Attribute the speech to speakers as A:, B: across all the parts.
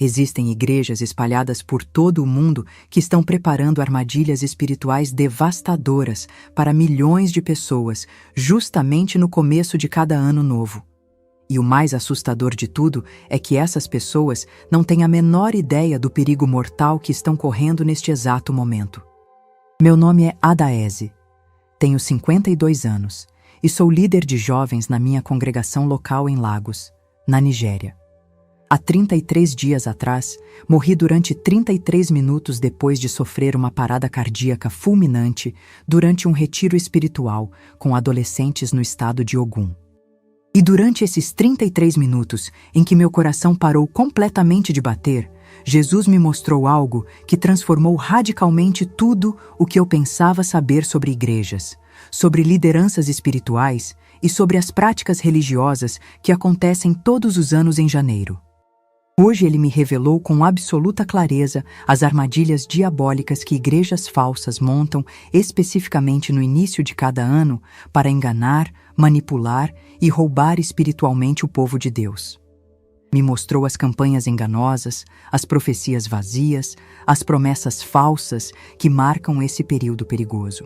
A: Existem igrejas espalhadas por todo o mundo que estão preparando armadilhas espirituais devastadoras para milhões de pessoas, justamente no começo de cada ano novo. E o mais assustador de tudo é que essas pessoas não têm a menor ideia do perigo mortal que estão correndo neste exato momento. Meu nome é Adaeze, tenho 52 anos e sou líder de jovens na minha congregação local em Lagos, na Nigéria. Há 33 dias atrás, morri durante 33 minutos depois de sofrer uma parada cardíaca fulminante durante um retiro espiritual com adolescentes no estado de Ogum. E durante esses 33 minutos em que meu coração parou completamente de bater, Jesus me mostrou algo que transformou radicalmente tudo o que eu pensava saber sobre igrejas, sobre lideranças espirituais e sobre as práticas religiosas que acontecem todos os anos em janeiro. Hoje ele me revelou com absoluta clareza as armadilhas diabólicas que igrejas falsas montam especificamente no início de cada ano para enganar, manipular e roubar espiritualmente o povo de Deus. Me mostrou as campanhas enganosas, as profecias vazias, as promessas falsas que marcam esse período perigoso.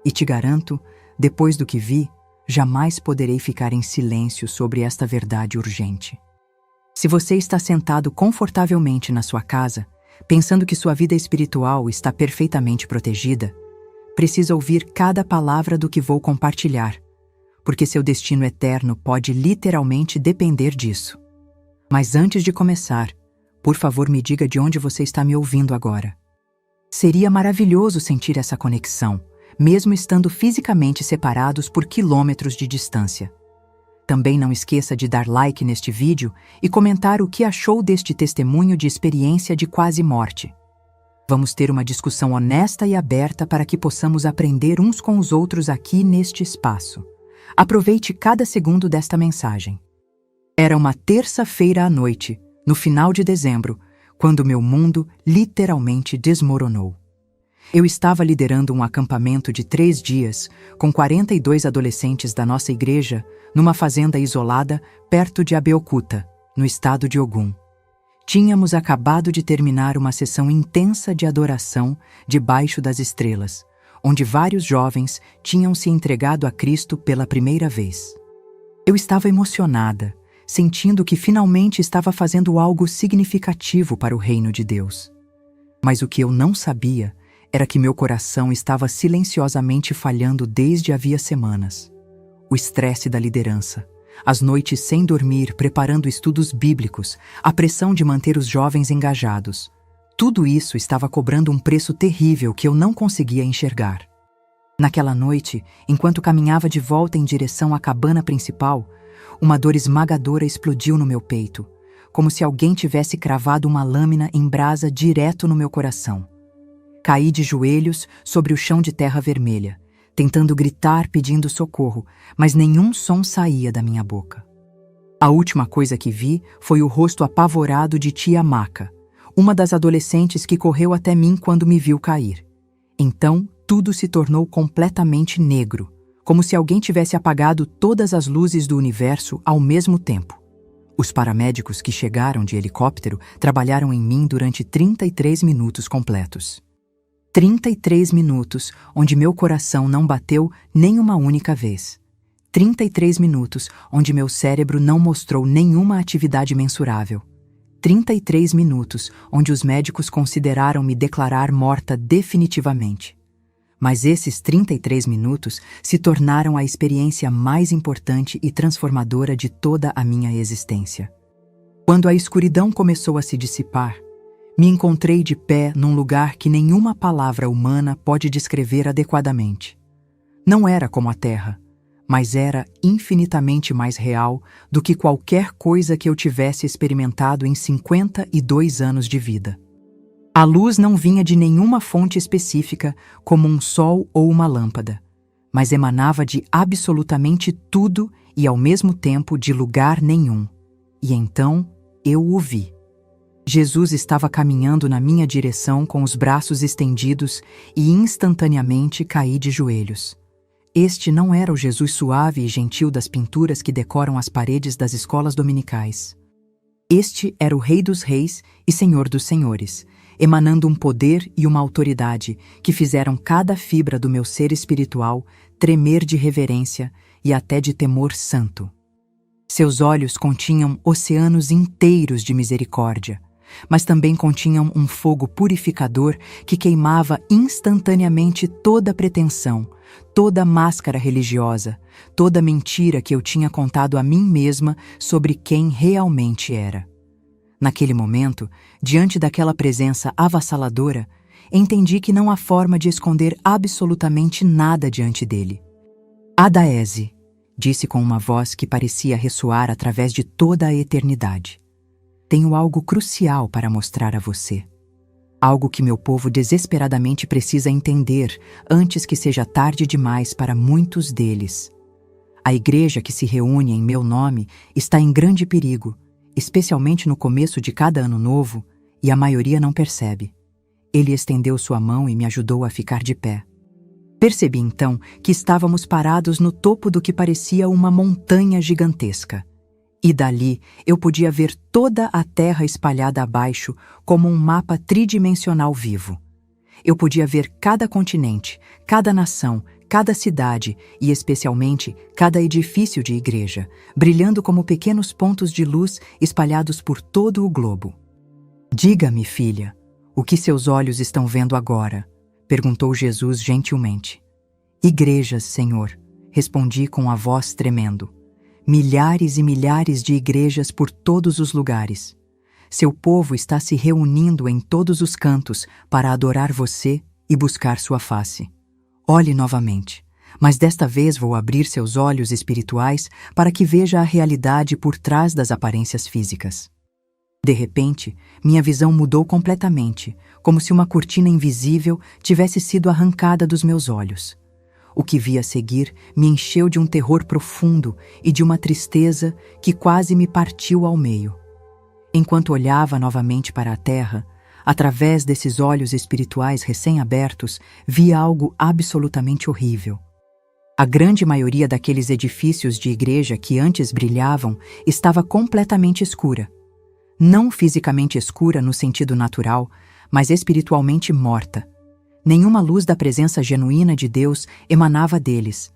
A: E te garanto, depois do que vi, jamais poderei ficar em silêncio sobre esta verdade urgente. Se você está sentado confortavelmente na sua casa, pensando que sua vida espiritual está perfeitamente protegida, precisa ouvir cada palavra do que vou compartilhar, porque seu destino eterno pode literalmente depender disso. Mas antes de começar, por favor me diga de onde você está me ouvindo agora. Seria maravilhoso sentir essa conexão, mesmo estando fisicamente separados por quilômetros de distância. Também não esqueça de dar like neste vídeo e comentar o que achou deste testemunho de experiência de quase morte. Vamos ter uma discussão honesta e aberta para que possamos aprender uns com os outros aqui neste espaço. Aproveite cada segundo desta mensagem. Era uma terça-feira à noite, no final de dezembro, quando meu mundo literalmente desmoronou. Eu estava liderando um acampamento de 3 dias com 42 adolescentes da nossa igreja numa fazenda isolada perto de Abeokuta, no estado de Ogum. Tínhamos acabado de terminar uma sessão intensa de adoração debaixo das estrelas, onde vários jovens tinham se entregado a Cristo pela primeira vez. Eu estava emocionada, sentindo que finalmente estava fazendo algo significativo para o reino de Deus. Mas o que eu não sabia era que meu coração estava silenciosamente falhando desde havia semanas. O estresse da liderança, as noites sem dormir preparando estudos bíblicos, a pressão de manter os jovens engajados. Tudo isso estava cobrando um preço terrível que eu não conseguia enxergar. Naquela noite, enquanto caminhava de volta em direção à cabana principal, uma dor esmagadora explodiu no meu peito, como se alguém tivesse cravado uma lâmina em brasa direto no meu coração. Caí de joelhos sobre o chão de terra vermelha, tentando gritar pedindo socorro, mas nenhum som saía da minha boca. A última coisa que vi foi o rosto apavorado de tia Maca, uma das adolescentes que correu até mim quando me viu cair. Então, tudo se tornou completamente negro, como se alguém tivesse apagado todas as luzes do universo ao mesmo tempo. Os paramédicos que chegaram de helicóptero trabalharam em mim durante 33 minutos completos. 33 minutos onde meu coração não bateu nem uma única vez. 33 minutos onde meu cérebro não mostrou nenhuma atividade mensurável. 33 minutos onde os médicos consideraram me declarar morta definitivamente. Mas esses 33 minutos se tornaram a experiência mais importante e transformadora de toda a minha existência. Quando a escuridão começou a se dissipar, me encontrei de pé num lugar que nenhuma palavra humana pode descrever adequadamente. Não era como a Terra, mas era infinitamente mais real do que qualquer coisa que eu tivesse experimentado em 52 anos de vida. A luz não vinha de nenhuma fonte específica, como um sol ou uma lâmpada, mas emanava de absolutamente tudo e ao mesmo tempo de lugar nenhum. E então eu o vi. Jesus estava caminhando na minha direção com os braços estendidos e instantaneamente caí de joelhos. Este não era o Jesus suave e gentil das pinturas que decoram as paredes das escolas dominicais. Este era o Rei dos Reis e Senhor dos Senhores, emanando um poder e uma autoridade que fizeram cada fibra do meu ser espiritual tremer de reverência e até de temor santo. Seus olhos continham oceanos inteiros de misericórdia, mas também continham um fogo purificador que queimava instantaneamente toda pretensão, toda máscara religiosa, toda mentira que eu tinha contado a mim mesma sobre quem realmente era. Naquele momento, diante daquela presença avassaladora, entendi que não há forma de esconder absolutamente nada diante dele. Adaese, disse com uma voz que parecia ressoar através de toda a eternidade. Tenho algo crucial para mostrar a você. Algo que meu povo desesperadamente precisa entender antes que seja tarde demais para muitos deles. A igreja que se reúne em meu nome está em grande perigo, especialmente no começo de cada ano novo, e a maioria não percebe. Ele estendeu sua mão e me ajudou a ficar de pé. Percebi então que estávamos parados no topo do que parecia uma montanha gigantesca. E dali eu podia ver toda a terra espalhada abaixo como um mapa tridimensional vivo. Eu podia ver cada continente, cada nação, cada cidade e, especialmente, cada edifício de igreja, brilhando como pequenos pontos de luz espalhados por todo o globo. Diga-me, filha, o que seus olhos estão vendo agora? Perguntou Jesus gentilmente. Igrejas, Senhor, respondi com a voz tremendo. Milhares e milhares de igrejas por todos os lugares. Seu povo está se reunindo em todos os cantos para adorar você e buscar sua face. Olhe novamente, mas desta vez vou abrir seus olhos espirituais para que veja a realidade por trás das aparências físicas. De repente, minha visão mudou completamente, como se uma cortina invisível tivesse sido arrancada dos meus olhos. O que vi a seguir me encheu de um terror profundo e de uma tristeza que quase me partiu ao meio. Enquanto olhava novamente para a terra, através desses olhos espirituais recém-abertos, vi algo absolutamente horrível. A grande maioria daqueles edifícios de igreja que antes brilhavam estava completamente escura. Não fisicamente escura no sentido natural, mas espiritualmente morta. Nenhuma luz da presença genuína de Deus emanava deles.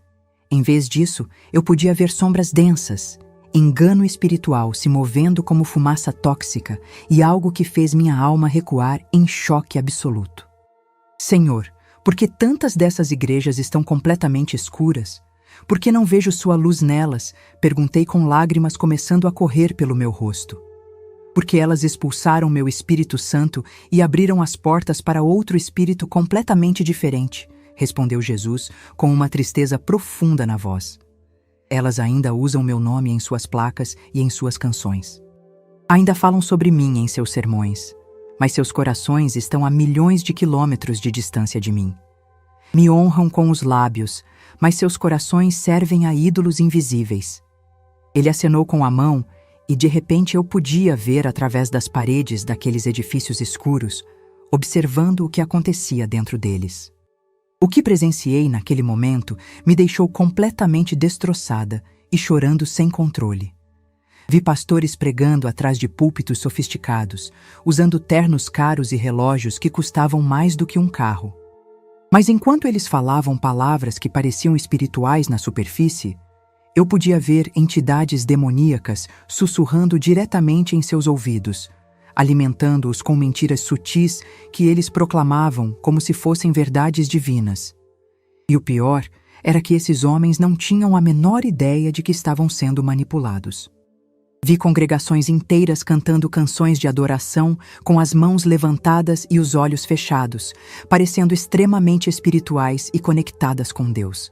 A: Em vez disso, eu podia ver sombras densas, engano espiritual se movendo como fumaça tóxica e algo que fez minha alma recuar em choque absoluto. Senhor, por que tantas dessas igrejas estão completamente escuras? Por que não vejo sua luz nelas? Perguntei com lágrimas começando a correr pelo meu rosto. Porque elas expulsaram meu Espírito Santo e abriram as portas para outro espírito completamente diferente, respondeu Jesus com uma tristeza profunda na voz. Elas ainda usam meu nome em suas placas e em suas canções. Ainda falam sobre mim em seus sermões, mas seus corações estão a milhões de quilômetros de distância de mim. Me honram com os lábios, mas seus corações servem a ídolos invisíveis. Ele acenou com a mão e de repente eu podia ver através das paredes daqueles edifícios escuros, observando o que acontecia dentro deles. O que presenciei naquele momento me deixou completamente destroçada e chorando sem controle. Vi pastores pregando atrás de púlpitos sofisticados, usando ternos caros e relógios que custavam mais do que um carro. Mas enquanto eles falavam palavras que pareciam espirituais na superfície, eu podia ver entidades demoníacas sussurrando diretamente em seus ouvidos, alimentando-os com mentiras sutis que eles proclamavam como se fossem verdades divinas. E o pior era que esses homens não tinham a menor ideia de que estavam sendo manipulados. Vi congregações inteiras cantando canções de adoração com as mãos levantadas e os olhos fechados, parecendo extremamente espirituais e conectadas com Deus.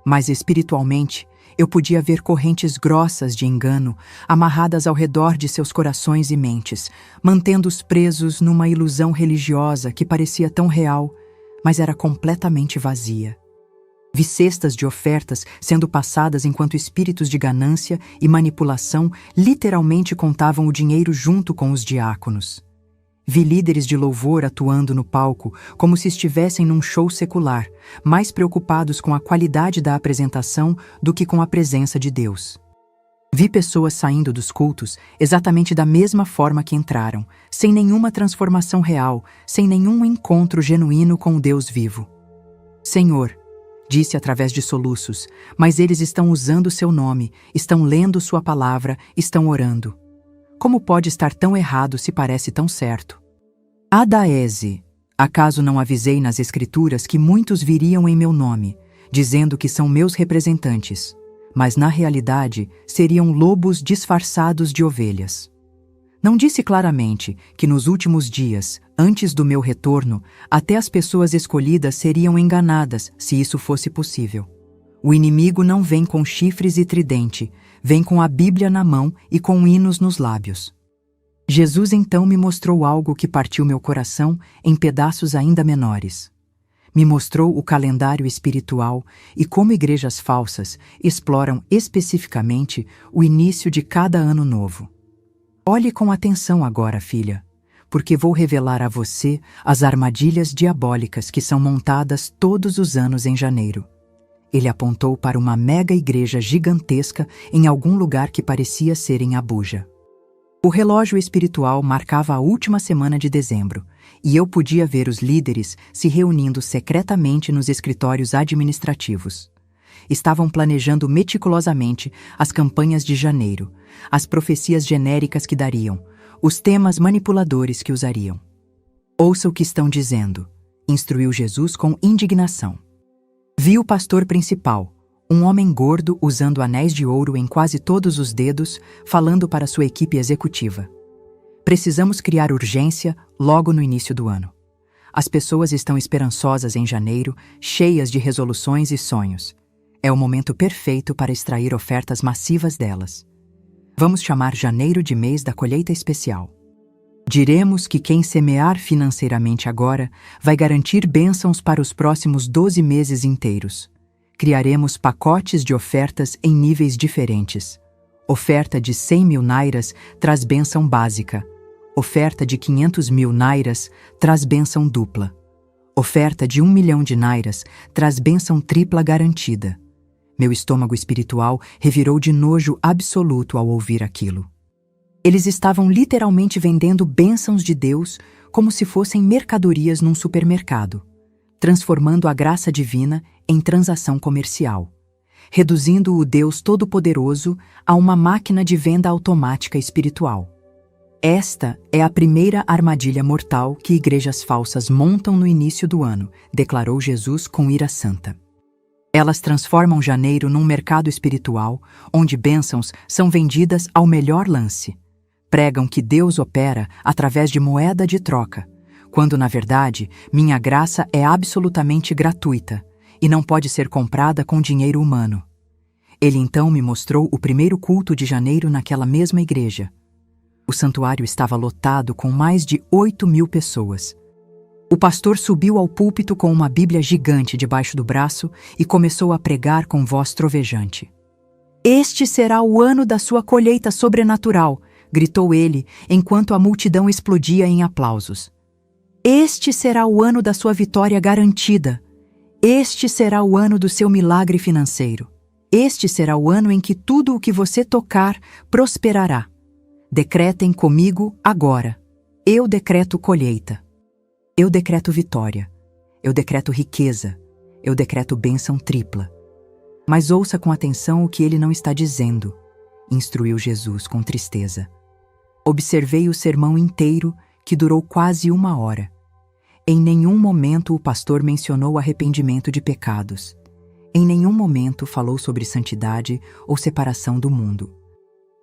A: Mas espiritualmente, eu podia ver correntes grossas de engano amarradas ao redor de seus corações e mentes, mantendo-os presos numa ilusão religiosa que parecia tão real, mas era completamente vazia. Vi cestas de ofertas sendo passadas enquanto espíritos de ganância e manipulação literalmente contavam o dinheiro junto com os diáconos. Vi líderes de louvor atuando no palco como se estivessem num show secular, mais preocupados com a qualidade da apresentação do que com a presença de Deus. Vi pessoas saindo dos cultos exatamente da mesma forma que entraram, sem nenhuma transformação real, sem nenhum encontro genuíno com o Deus vivo. Senhor, disse através de soluços, mas eles estão usando seu nome, estão lendo sua palavra, estão orando. Como pode estar tão errado se parece tão certo? Adaese, acaso não avisei nas Escrituras que muitos viriam em meu nome, dizendo que são meus representantes, mas na realidade seriam lobos disfarçados de ovelhas? Não disse claramente que nos últimos dias, antes do meu retorno, até as pessoas escolhidas seriam enganadas, se isso fosse possível. O inimigo não vem com chifres e tridente, vem com a Bíblia na mão e com hinos nos lábios. Jesus então me mostrou algo que partiu meu coração em pedaços ainda menores. Me mostrou o calendário espiritual e como igrejas falsas exploram especificamente o início de cada ano novo. Olhe com atenção agora, filha, porque vou revelar a você as armadilhas diabólicas que são montadas todos os anos em janeiro. Ele apontou para uma mega igreja gigantesca em algum lugar que parecia ser em Abuja. O relógio espiritual marcava a última semana de dezembro, e eu podia ver os líderes se reunindo secretamente nos escritórios administrativos. Estavam planejando meticulosamente as campanhas de janeiro, as profecias genéricas que dariam, os temas manipuladores que usariam. Ouça o que estão dizendo, instruiu Jesus com indignação. Vi o pastor principal, um homem gordo usando anéis de ouro em quase todos os dedos, falando para sua equipe executiva. Precisamos criar urgência logo no início do ano. As pessoas estão esperançosas em janeiro, cheias de resoluções e sonhos. É o momento perfeito para extrair ofertas massivas delas. Vamos chamar janeiro de mês da colheita especial. Diremos que quem semear financeiramente agora vai garantir bênçãos para os próximos 12 meses inteiros. Criaremos pacotes de ofertas em níveis diferentes. Oferta de 100 mil nairas traz bênção básica. Oferta de 500 mil nairas traz bênção dupla. Oferta de 1 milhão de nairas traz bênção tripla garantida. Meu estômago espiritual revirou de nojo absoluto ao ouvir aquilo. Eles estavam literalmente vendendo bênçãos de Deus como se fossem mercadorias num supermercado, transformando a graça divina em transação comercial, reduzindo o Deus Todo-Poderoso a uma máquina de venda automática espiritual. Esta é a primeira armadilha mortal que igrejas falsas montam no início do ano, declarou Jesus com ira santa. Elas transformam janeiro num mercado espiritual, onde bênçãos são vendidas ao melhor lance. Pregam que Deus opera através de moeda de troca, quando, na verdade, minha graça é absolutamente gratuita e não pode ser comprada com dinheiro humano. Ele então me mostrou o primeiro culto de janeiro naquela mesma igreja. O santuário estava lotado com mais de 8.000 pessoas. O pastor subiu ao púlpito com uma Bíblia gigante debaixo do braço e começou a pregar com voz trovejante. Este será o ano da sua colheita sobrenatural, gritou ele, enquanto a multidão explodia em aplausos. Este será o ano da sua vitória garantida. Este será o ano do seu milagre financeiro. Este será o ano em que tudo o que você tocar prosperará. Decretem comigo agora. Eu decreto colheita. Eu decreto vitória. Eu decreto riqueza. Eu decreto bênção tripla. Mas ouça com atenção o que ele não está dizendo, instruiu Jesus com tristeza. Observei o sermão inteiro, que durou quase 1 hora. Em nenhum momento o pastor mencionou arrependimento de pecados. Em nenhum momento falou sobre santidade ou separação do mundo.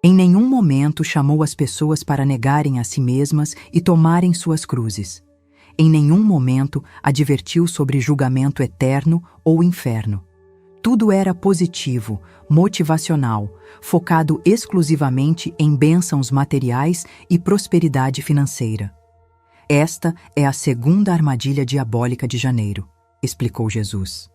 A: Em nenhum momento chamou as pessoas para negarem a si mesmas e tomarem suas cruzes. Em nenhum momento advertiu sobre julgamento eterno ou inferno. Tudo era positivo, motivacional, focado exclusivamente em bênçãos materiais e prosperidade financeira. Esta é a segunda armadilha diabólica de janeiro, explicou Jesus.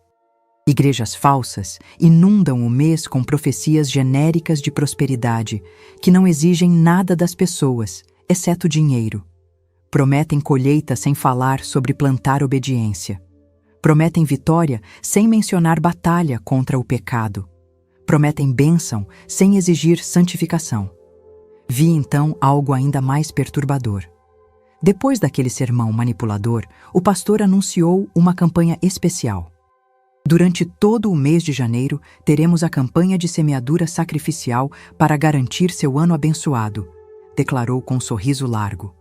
A: Igrejas falsas inundam o mês com profecias genéricas de prosperidade que não exigem nada das pessoas, exceto dinheiro. Prometem colheita sem falar sobre plantar obediência. Prometem vitória sem mencionar batalha contra o pecado. Prometem bênção sem exigir santificação. Vi então algo ainda mais perturbador. Depois daquele sermão manipulador, o pastor anunciou uma campanha especial. Durante todo o mês de janeiro, teremos a campanha de semeadura sacrificial para garantir seu ano abençoado, declarou com um sorriso largo.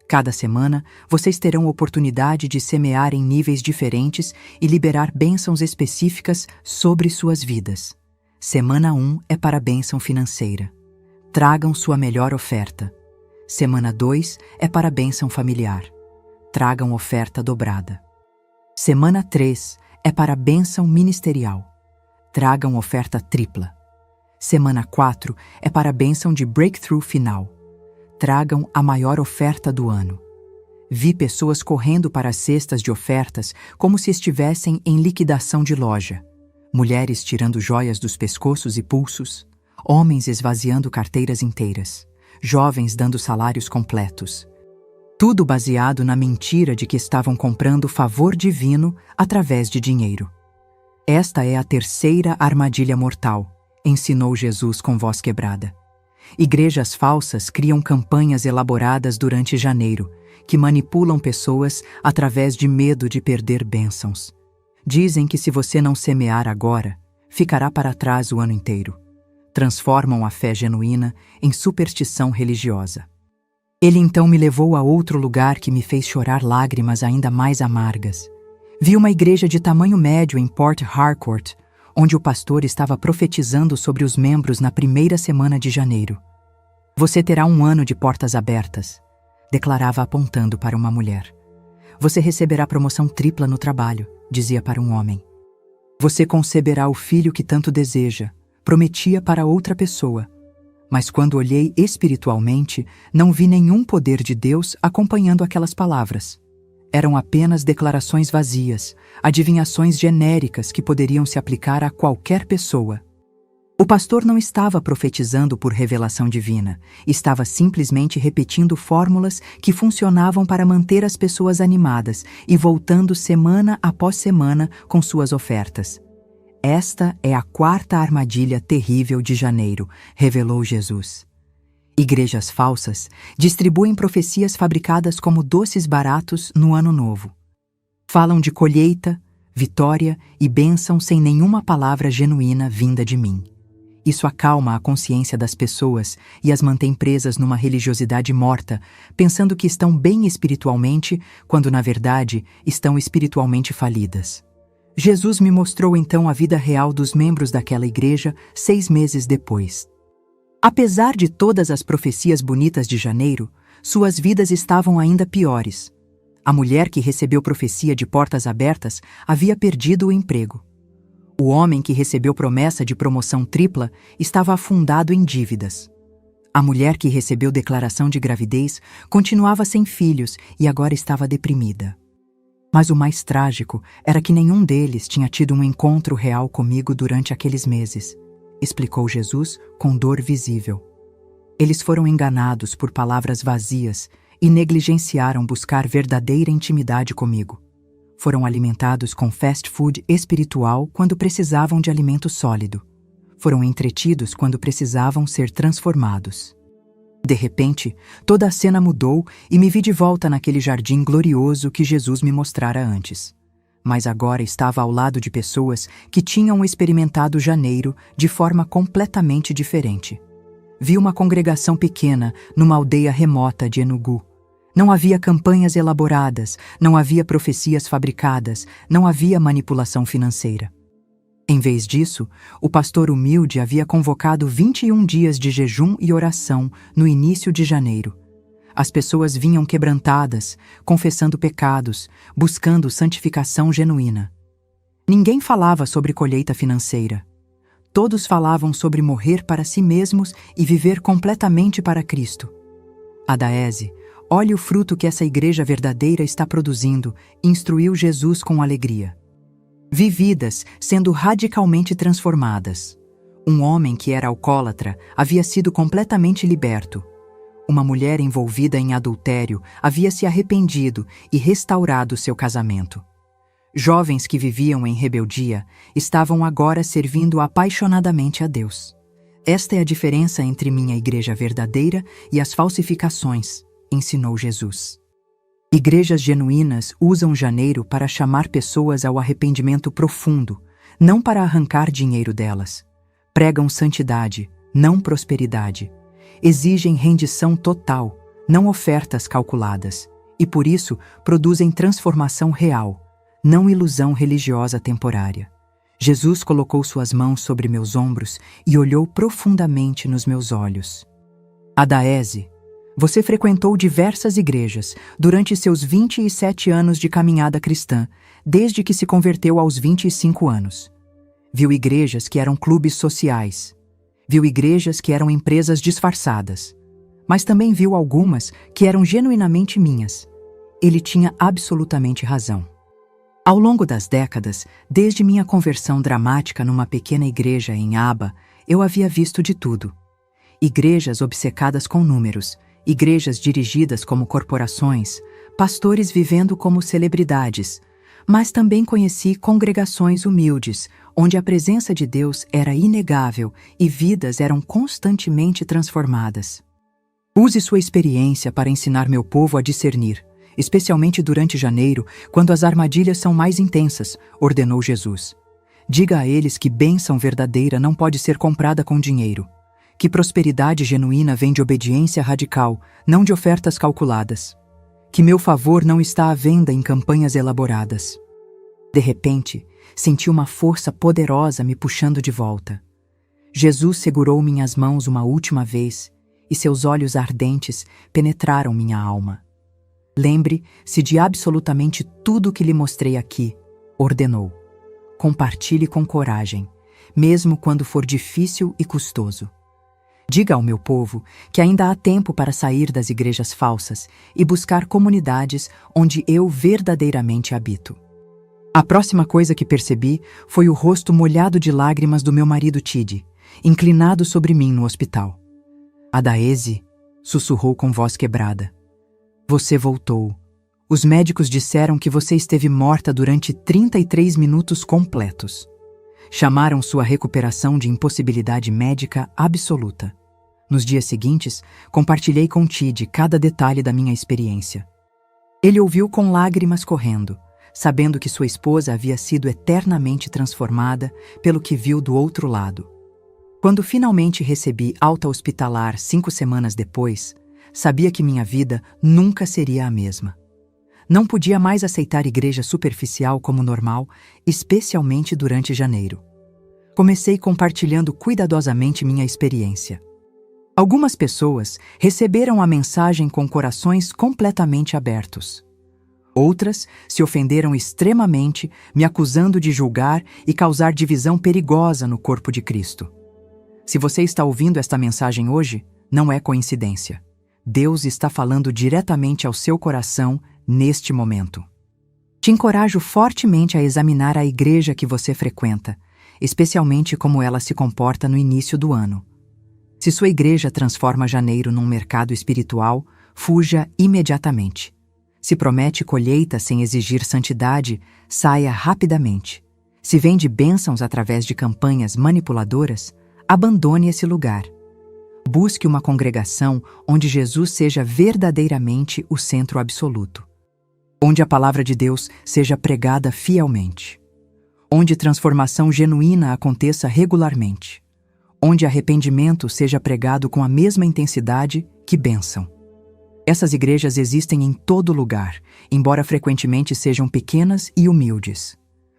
A: Cada semana, vocês terão oportunidade de semear em níveis diferentes e liberar bênçãos específicas sobre suas vidas. Semana 1 é para bênção financeira. Tragam sua melhor oferta. Semana 2 é para bênção familiar. Tragam oferta dobrada. Semana 3 é para bênção ministerial. Tragam oferta tripla. Semana 4 é para bênção de breakthrough final. Tragam a maior oferta do ano. Vi pessoas correndo para as cestas de ofertas como se estivessem em liquidação de loja. Mulheres tirando joias dos pescoços e pulsos. Homens esvaziando carteiras inteiras. Jovens dando salários completos. Tudo baseado na mentira de que estavam comprando favor divino através de dinheiro. Esta é a terceira armadilha mortal, ensinou Jesus com voz quebrada. Igrejas falsas criam campanhas elaboradas durante janeiro, que manipulam pessoas através de medo de perder bênçãos. Dizem que se você não semear agora, ficará para trás o ano inteiro. Transformam a fé genuína em superstição religiosa. Ele então me levou a outro lugar que me fez chorar lágrimas ainda mais amargas. Vi uma igreja de tamanho médio em Port Harcourt, onde o pastor estava profetizando sobre os membros na primeira semana de janeiro. Você terá um ano de portas abertas, declarava apontando para uma mulher. Você receberá promoção tripla no trabalho, dizia para um homem. Você conceberá o filho que tanto deseja, prometia para outra pessoa. Mas quando olhei espiritualmente, não vi nenhum poder de Deus acompanhando aquelas palavras. Eram apenas declarações vazias, adivinhações genéricas que poderiam se aplicar a qualquer pessoa. O pastor não estava profetizando por revelação divina, estava simplesmente repetindo fórmulas que funcionavam para manter as pessoas animadas e voltando semana após semana com suas ofertas. Esta é a quarta armadilha terrível de janeiro, revelou Jesus. Igrejas falsas distribuem profecias fabricadas como doces baratos no ano novo. Falam de colheita, vitória e bênção sem nenhuma palavra genuína vinda de mim. Isso acalma a consciência das pessoas e as mantém presas numa religiosidade morta, pensando que estão bem espiritualmente, quando na verdade estão espiritualmente falidas. Jesus me mostrou então a vida real dos membros daquela igreja 6 meses depois. Apesar de todas as profecias bonitas de janeiro, suas vidas estavam ainda piores. A mulher que recebeu profecia de portas abertas havia perdido o emprego. O homem que recebeu promessa de promoção tripla estava afundado em dívidas. A mulher que recebeu declaração de gravidez continuava sem filhos e agora estava deprimida. Mas o mais trágico era que nenhum deles tinha tido um encontro real comigo durante aqueles meses, explicou Jesus com dor visível. Eles foram enganados por palavras vazias e negligenciaram buscar verdadeira intimidade comigo. Foram alimentados com fast food espiritual quando precisavam de alimento sólido. Foram entretidos quando precisavam ser transformados. De repente, toda a cena mudou e me vi de volta naquele jardim glorioso que Jesus me mostrara antes. Mas agora estava ao lado de pessoas que tinham experimentado janeiro de forma completamente diferente. Vi uma congregação pequena numa aldeia remota de Enugu. Não havia campanhas elaboradas, não havia profecias fabricadas, não havia manipulação financeira. Em vez disso, o pastor humilde havia convocado 21 dias de jejum e oração no início de janeiro. As pessoas vinham quebrantadas, confessando pecados, buscando santificação genuína. Ninguém falava sobre colheita financeira. Todos falavam sobre morrer para si mesmos e viver completamente para Cristo. Adaese, olhe o fruto que essa igreja verdadeira está produzindo, instruiu Jesus com alegria. Vi vidas sendo radicalmente transformadas. Um homem que era alcoólatra havia sido completamente liberto. Uma mulher envolvida em adultério havia se arrependido e restaurado seu casamento. Jovens que viviam em rebeldia estavam agora servindo apaixonadamente a Deus. Esta é a diferença entre minha igreja verdadeira e as falsificações, ensinou Jesus. Igrejas genuínas usam janeiro para chamar pessoas ao arrependimento profundo, não para arrancar dinheiro delas. Pregam santidade, não prosperidade. Exigem rendição total, não ofertas calculadas. E por isso produzem transformação real, não ilusão religiosa temporária. Jesus colocou suas mãos sobre meus ombros e olhou profundamente nos meus olhos. Adaese, você frequentou diversas igrejas durante seus 27 anos de caminhada cristã, desde que se converteu aos 25 anos. Viu igrejas que eram clubes sociais. Viu igrejas que eram empresas disfarçadas. Mas também viu algumas que eram genuinamente minhas. Ele tinha absolutamente razão. Ao longo das décadas, desde minha conversão dramática numa pequena igreja em Aba, eu havia visto de tudo. Igrejas obcecadas com números, igrejas dirigidas como corporações, pastores vivendo como celebridades, mas também conheci congregações humildes, onde a presença de Deus era inegável e vidas eram constantemente transformadas. Use sua experiência para ensinar meu povo a discernir, especialmente durante janeiro, quando as armadilhas são mais intensas, ordenou Jesus. Diga a eles que bênção verdadeira não pode ser comprada com dinheiro, que prosperidade genuína vem de obediência radical, não de ofertas calculadas, que meu favor não está à venda em campanhas elaboradas. De repente, senti uma força poderosa me puxando de volta. Jesus segurou minhas mãos uma última vez e seus olhos ardentes penetraram minha alma. Lembre-se de absolutamente tudo que lhe mostrei aqui, ordenou. Compartilhe com coragem, mesmo quando for difícil e custoso. Diga ao meu povo que ainda há tempo para sair das igrejas falsas e buscar comunidades onde eu verdadeiramente habito. A próxima coisa que percebi foi o rosto molhado de lágrimas do meu marido Tid, inclinado sobre mim no hospital. Adaese, sussurrou com voz quebrada. Você voltou. Os médicos disseram que você esteve morta durante 33 minutos completos. Chamaram sua recuperação de impossibilidade médica absoluta. Nos dias seguintes, compartilhei com Tid cada detalhe da minha experiência. Ele ouviu com lágrimas correndo, sabendo que sua esposa havia sido eternamente transformada pelo que viu do outro lado. Quando finalmente recebi alta hospitalar 5 semanas depois, sabia que minha vida nunca seria a mesma. Não podia mais aceitar igreja superficial como normal, especialmente durante janeiro. Comecei compartilhando cuidadosamente minha experiência. Algumas pessoas receberam a mensagem com corações completamente abertos. Outras se ofenderam extremamente, me acusando de julgar e causar divisão perigosa no corpo de Cristo. Se você está ouvindo esta mensagem hoje, não é coincidência. Deus está falando diretamente ao seu coração neste momento. Te encorajo fortemente a examinar a igreja que você frequenta, especialmente como ela se comporta no início do ano. Se sua igreja transforma janeiro num mercado espiritual, fuja imediatamente. Se promete colheita sem exigir santidade, saia rapidamente. Se vende bênçãos através de campanhas manipuladoras, abandone esse lugar. Busque uma congregação onde Jesus seja verdadeiramente o centro absoluto. Onde a palavra de Deus seja pregada fielmente. Onde transformação genuína aconteça regularmente. Onde arrependimento seja pregado com a mesma intensidade que bênção. Essas igrejas existem em todo lugar, embora frequentemente sejam pequenas e humildes.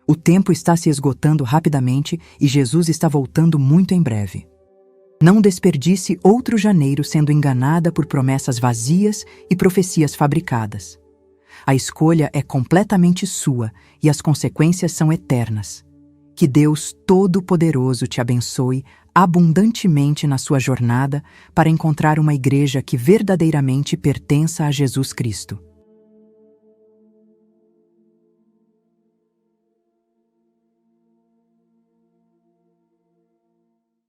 A: O tempo está se esgotando rapidamente e Jesus está voltando muito em breve. Não desperdice outro janeiro sendo enganada por promessas vazias e profecias fabricadas. A escolha é completamente sua e as consequências são eternas. Que Deus Todo-Poderoso te abençoe abundantemente na sua jornada para encontrar uma igreja que verdadeiramente pertença a Jesus Cristo.